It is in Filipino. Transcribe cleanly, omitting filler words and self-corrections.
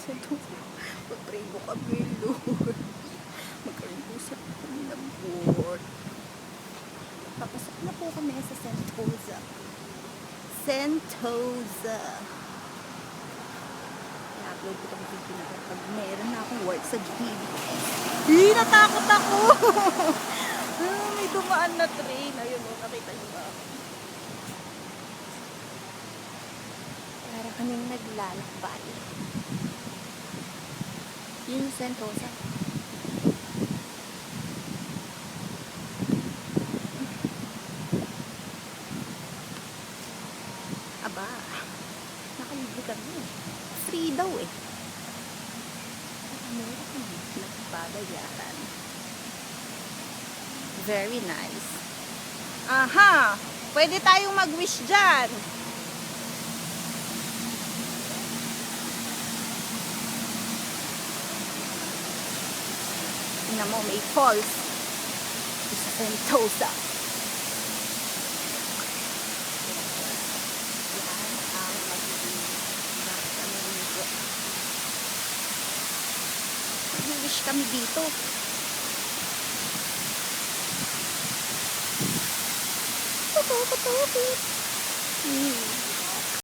Sentosa. Pag-pray mo kami, Lord. Magkaroon po sa kami ng board. Papasok na po kami sa Sentosa. Sentosa. I-upload ko itong video na pag meron na akong work sa GBS. Natakot ako! May dumaan na train. Ayun o, nakita niyo ba? Para kaming naglalakbay. Yun yung Sentosa. Aba, nakalibre kami. Free daw eh. Ano kami nagbabayaran. Very nice. Aha! Pwede tayong mag-wish dyan. Tingnan mo, may falls. Sa Sentosa. Yan ang magiging nakakamiligo. Mag-wish kami dito. Patukot.